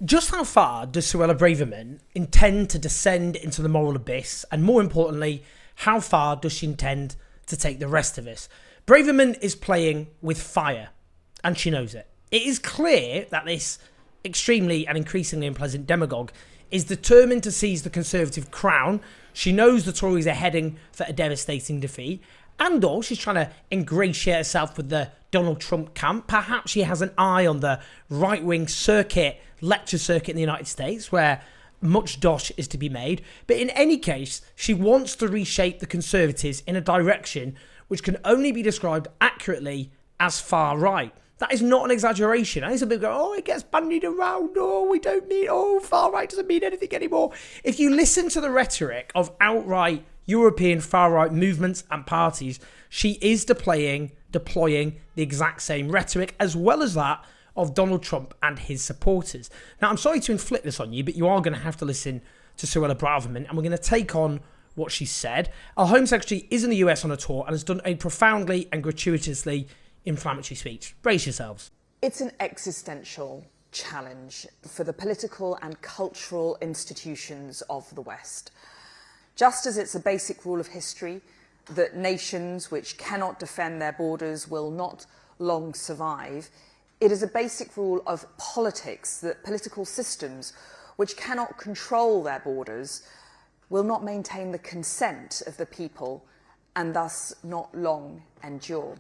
Just how far does Suella Braverman intend to descend into the moral abyss? And more importantly, how far does she intend to take the rest of us? Braverman is playing with fire, and she knows it. It is clear that this extremely and increasingly unpleasant demagogue is determined to seize the Conservative crown. She knows the Tories are heading for a devastating defeat, and or she's trying to ingratiate herself with the Donald Trump camp. Perhaps she has an eye on the right-wing lecture circuit in the United States, where much dosh is to be made. But in any case, she wants to reshape the Conservatives in a direction which can only be described accurately as far right. That is not an exaggeration. I know some people go, it gets bandied around. Far right doesn't mean anything anymore. If you listen to the rhetoric of outright European far right movements and parties, she is deploying the exact same rhetoric, as well as that of Donald Trump and his supporters. Now, I'm sorry to inflict this on you, but you are going to have to listen to Suella Braverman, and we're going to take on what she said. Our Home Secretary is in the US on a tour and has done a profoundly and gratuitously inflammatory speech. Brace yourselves. It's an existential challenge for the political and cultural institutions of the West. Just as it's a basic rule of history that nations which cannot defend their borders will not long survive, it is a basic rule of politics that political systems which cannot control their borders will not maintain the consent of the people and thus not long endure.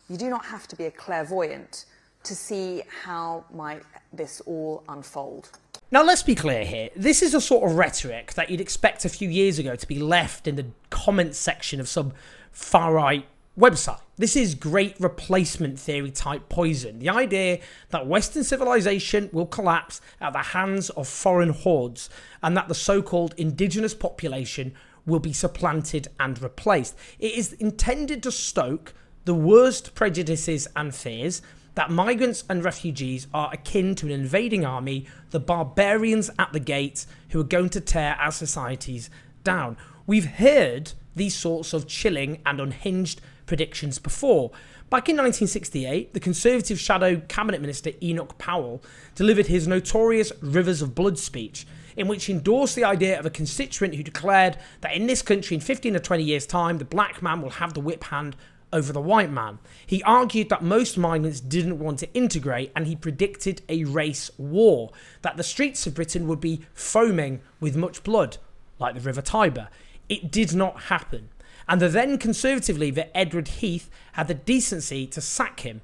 You do not have to be a clairvoyant to see how might this all unfold. Now, let's be clear here. This is a sort of rhetoric that you'd expect a few years ago to be left in the comments section of some far-right website. This is great replacement theory type poison. The idea that Western civilization will collapse at the hands of foreign hordes and that the so-called indigenous population will be supplanted and replaced. It is intended to stoke the worst prejudices and fears that migrants and refugees are akin to an invading army, the barbarians at the gate who are going to tear our societies down. We've heard these sorts of chilling and unhinged predictions before. Back in 1968, the Conservative shadow cabinet minister Enoch Powell delivered his notorious Rivers of Blood speech, in which he endorsed the idea of a constituent who declared that in this country in 15 or 20 years' time, the black man will have the whip hand over the white man. He argued that most migrants didn't want to integrate, and he predicted a race war, that the streets of Britain would be foaming with much blood, like the River Tiber. It did not happen, and the then Conservative leader Edward Heath had the decency to sack him.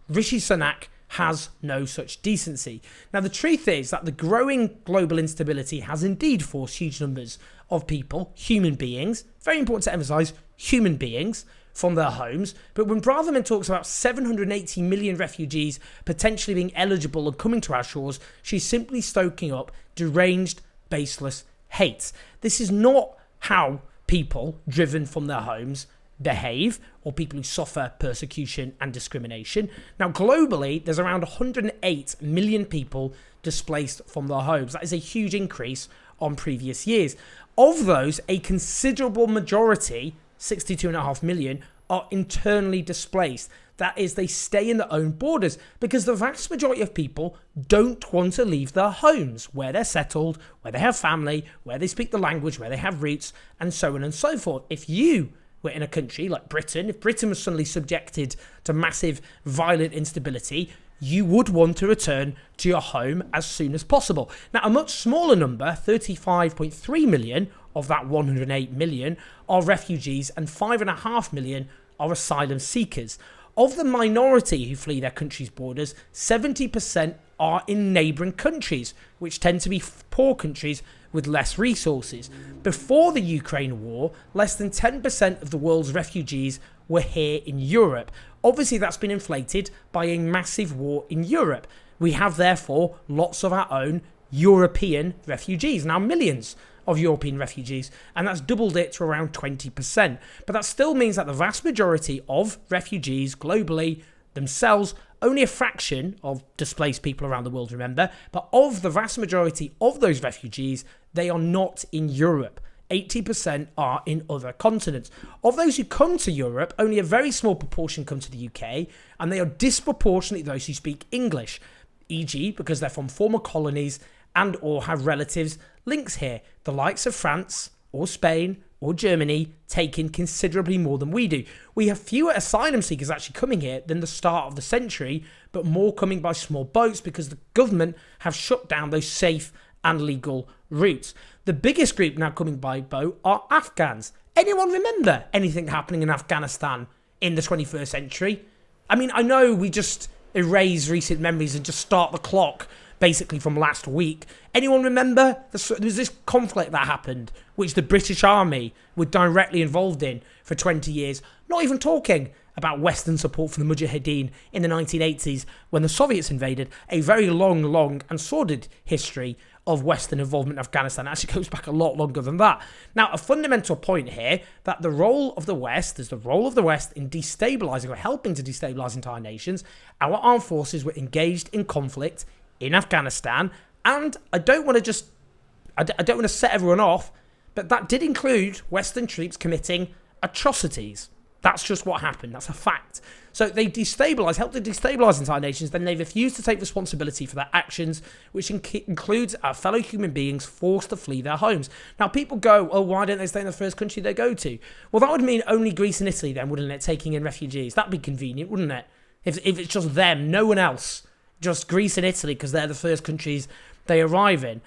Rishi Sunak has no such decency. Now, the truth is that the growing global instability has indeed forced huge numbers of people, human beings, very important to emphasise, human beings, from their homes. But when Braverman talks about 780 million refugees potentially being eligible and coming to our shores, she's simply stoking up deranged, baseless hate. This is not how people driven from their homes behave, or people who suffer persecution and discrimination. Now, globally, there's around 108 million people displaced from their homes. That is a huge increase on previous years. Of those, a considerable majority, 62.5 million, are internally displaced. That is, they stay in their own borders because the vast majority of people don't want to leave their homes, where they're settled, where they have family, where they speak the language, where they have roots, and so on and so forth. If you were in a country like Britain, if Britain was suddenly subjected to massive violent instability, you would want to return to your home as soon as possible. Now, a much smaller number, 35.3 million of that 108 million, are refugees, and 5.5 million are asylum seekers. Of the minority who flee their country's borders, 70% are in neighbouring countries, which tend to be poor countries with less resources. Before the Ukraine war, less than 10% of the world's refugees were here in Europe. Obviously, that's been inflated by a massive war in Europe. We have, therefore, lots of our own European refugees. Now, millions of European refugees, and that's doubled it to around 20%. But that still means that the vast majority of refugees globally themselves, only a fraction of displaced people around the world, remember, but of the vast majority of those refugees, they are not in Europe. 80% are in other continents. Of those who come to Europe, only a very small proportion come to the UK, and they are disproportionately those who speak English. e.g. because they're from former colonies and or have relatives links here. The likes of France or Spain or Germany taking considerably more than we do. We have fewer asylum seekers actually coming here than the start of the century, but more coming by small boats because the government have shut down those safe and legal routes. The biggest group now coming by boat are Afghans. Anyone remember anything happening in Afghanistan in the 21st century? I mean, I know we just erase recent memories and just start the clock basically from last week. Anyone remember? There was this conflict that happened, which the British Army were directly involved in for 20 years. Not even talking about Western support for the Mujahideen in the 1980s when the Soviets invaded. A very long and sordid history of Western involvement in Afghanistan. It actually goes back a lot longer than that. Now, a fundamental point here that the role of the West is the role of the West in destabilising or helping to destabilise entire nations. Our armed forces were engaged in conflict in Afghanistan, and I don't want to set everyone off, but that did include Western troops committing atrocities. That's just what happened. That's a fact. So they helped to destabilise entire nations, then they refused to take responsibility for their actions, which includes our fellow human beings forced to flee their homes. Now, people go, oh, why don't they stay in the first country they go to? Well, that would mean only Greece and Italy then, wouldn't it, taking in refugees? That'd be convenient, wouldn't it? If it's just them, no one else, just Greece and Italy, because they're the first countries they arrive in.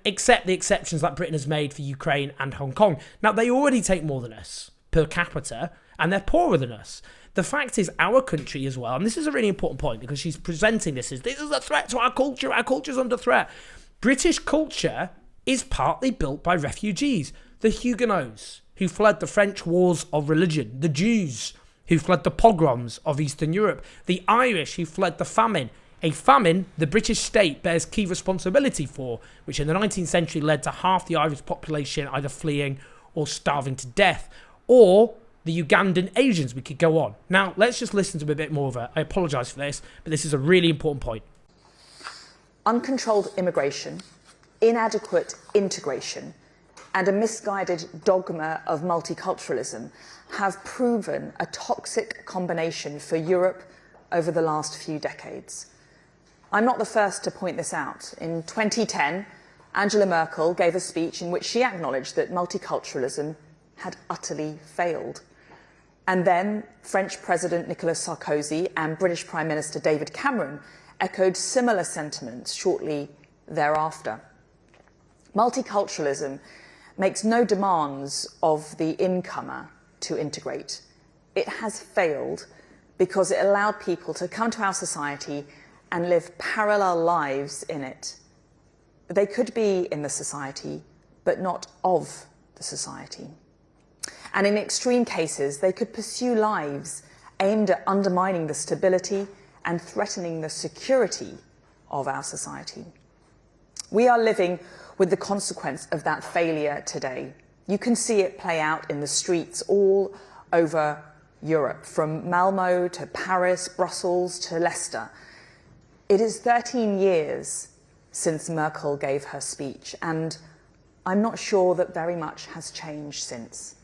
Except the exceptions that Britain has made for Ukraine and Hong Kong. Now, they already take more than us per capita, and they're poorer than us. The fact is, our country as well, and this is a really important point because she's presenting this as this is a threat to our culture's under threat. British culture is partly built by refugees. The Huguenots, who fled the French wars of religion, the Jews, who fled the pogroms of Eastern Europe, the Irish, who fled the famine. A famine the British state bears key responsibility for, which in the 19th century led to half the Irish population either fleeing or starving to death. Or the Ugandan Asians, we could go on. Now, let's just listen to a bit more of it. I apologise for this, but this is a really important point. Uncontrolled immigration, inadequate integration, and a misguided dogma of multiculturalism have proven a toxic combination for Europe over the last few decades. I'm not the first to point this out. In 2010, Angela Merkel gave a speech in which she acknowledged that multiculturalism had utterly failed. And then French President Nicolas Sarkozy and British Prime Minister David Cameron echoed similar sentiments shortly thereafter. Multiculturalism makes no demands of the incomer to integrate. It has failed because it allowed people to come to our society and live parallel lives in it. They could be in the society, but not of the society. And in extreme cases, they could pursue lives aimed at undermining the stability and threatening the security of our society. We are living with the consequence of that failure today. You can see it play out in the streets all over Europe, from Malmo to Paris, Brussels to Leicester. It is 13 years since Merkel gave her speech, and I'm not sure that very much has changed since.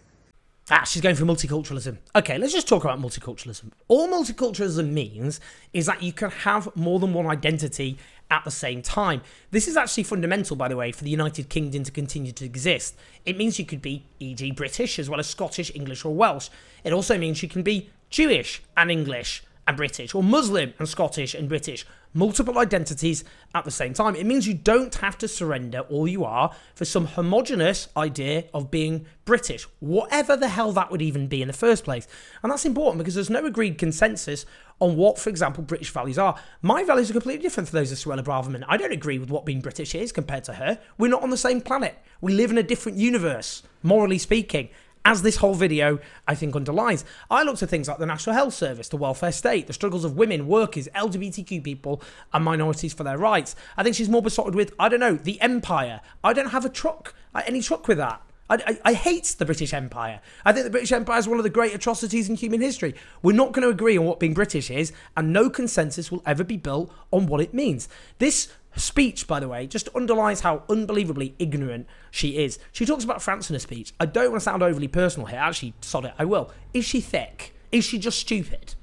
She's going for multiculturalism. Okay, let's just talk about multiculturalism. All multiculturalism means is that you can have more than one identity at the same time. This is actually fundamental, by the way, for the United Kingdom to continue to exist. It means you could be, e.g. British, as well as Scottish, English or Welsh. It also means you can be Jewish and English and British, or Muslim and Scottish and British. Multiple identities at the same time. It means you don't have to surrender all you are for some homogenous idea of being British, whatever the hell that would even be in the first place. And that's important because there's no agreed consensus on what, for example, British values are. My values are completely different to those of Suella Braverman. I don't agree with what being British is compared to her. We're not on the same planet. We live in a different universe, morally speaking. As this whole video, I think, underlines. I looked at things like the National Health Service, the welfare state, the struggles of women, workers, LGBTQ people, and minorities for their rights. I think she's more besotted with, I don't know, the empire. I don't have any truck with that. I hate the British Empire. I think the British Empire is one of the great atrocities in human history. We're not going to agree on what being British is, and no consensus will ever be built on what it means. This speech, by the way, just underlines how unbelievably ignorant she is. She talks about France in her speech. I don't want to sound overly personal here. Actually, sod it, I will. Is she thick? Is she just stupid?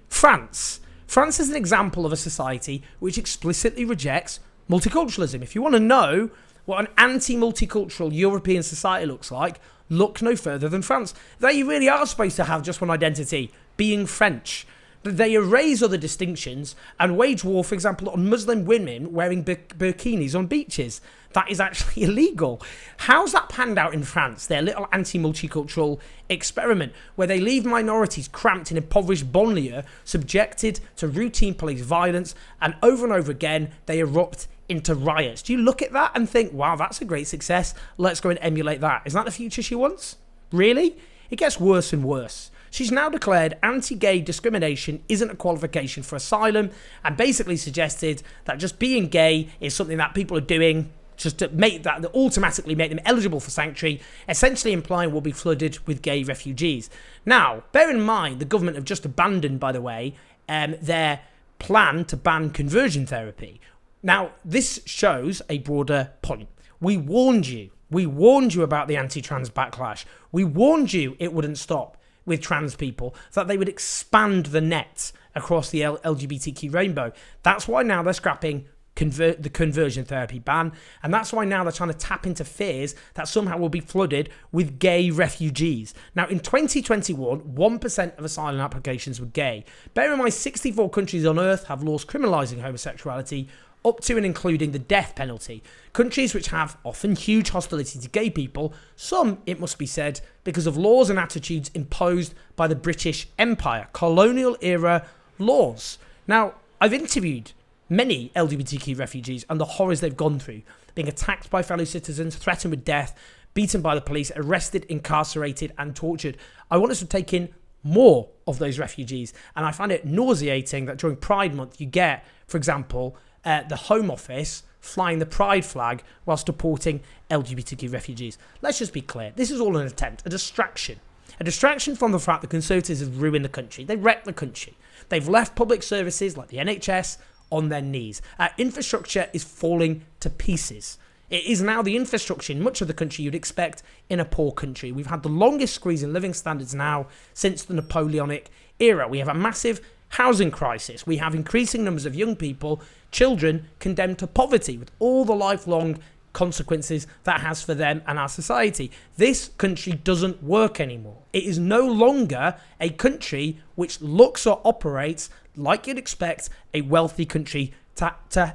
France, France is an example of a society which explicitly rejects multiculturalism. If you want to know what an anti-multicultural European society looks like, look no further than France. They really are supposed to have just one identity, being French. They erase other distinctions and wage war, for example, on Muslim women wearing burkinis on beaches. That is actually illegal. How's that panned out in France, their little anti-multicultural experiment, where they leave minorities cramped in impoverished banlieue, subjected to routine police violence, and over again, they erupt into riots? Do you look at that and think, wow, that's a great success, let's go and emulate that? Is that the future she wants? Really? It gets worse and worse. She's now declared anti-gay discrimination isn't a qualification for asylum, and basically suggested that just being gay is something that people are doing just to make that automatically make them eligible for sanctuary, essentially implying we'll be flooded with gay refugees. Now, bear in mind, the government have just abandoned, by the way, their plan to ban conversion therapy. Now, this shows a broader point. We warned you. We warned you about the anti-trans backlash. We warned you it wouldn't stop with trans people, that they would expand the net across the LGBTQ rainbow. That's why now they're scrapping the conversion therapy ban, and that's why now they're trying to tap into fears that somehow we'll be flooded with gay refugees. Now, in 2021, 1% of asylum applications were gay. Bear in mind, 64 countries on earth have laws criminalising homosexuality, up to and including the death penalty. Countries which have often huge hostility to gay people, some, it must be said, because of laws and attitudes imposed by the British Empire, colonial era laws. Now, I've interviewed many LGBTQ refugees and the horrors they've gone through, being attacked by fellow citizens, threatened with death, beaten by the police, arrested, incarcerated and tortured. I want us to take in more of those refugees, and I find it nauseating that during Pride Month you get, for example, the Home Office flying the pride flag whilst deporting LGBTQ refugees. Let's just be clear. This is all an attempt, a distraction. A distraction from the fact that Conservatives have ruined the country. They wrecked the country. They've left public services like the NHS on their knees. Our infrastructure is falling to pieces. It is now the infrastructure in much of the country you'd expect in a poor country. We've had the longest squeeze in living standards now since the Napoleonic era. We have a massive housing crisis. We have increasing numbers of young people, children, condemned to poverty with all the lifelong consequences that has for them and our society. This country doesn't work anymore. It is no longer a country which looks or operates like you'd expect a wealthy country to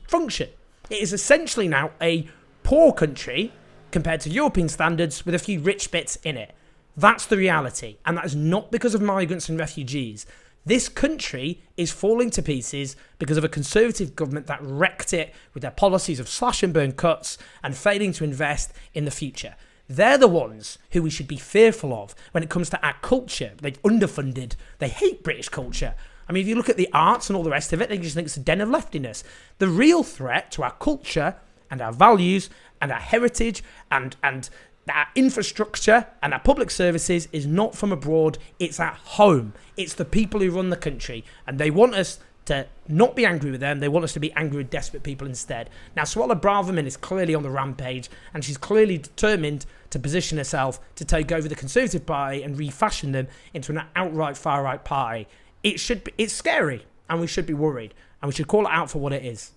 function. It is essentially now a poor country compared to European standards with a few rich bits in it. That's the reality, and that is not because of migrants and refugees. This country is falling to pieces because of a Conservative government that wrecked it with their policies of slash and burn cuts and failing to invest in the future. They're the ones who we should be fearful of when it comes to our culture. They've underfunded. They hate British culture. I mean, if you look at the arts and all the rest of it, they just think it's a den of leftiness. The real threat to our culture and our values and our heritage and our infrastructure and our public services is not from abroad, it's at home. It's the people who run the country, and they want us to not be angry with them, they want us to be angry with desperate people instead. Now, Suella Braverman is clearly on the rampage, and she's clearly determined to position herself to take over the Conservative Party and refashion them into an outright far-right party. It's scary, and we should be worried, and we should call it out for what it is.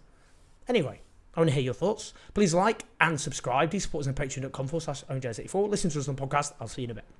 Anyway, I want to hear your thoughts. Please like and subscribe. Please support us on patreon.com/ownjazz84. Listen to us on the podcast. I'll see you in a bit.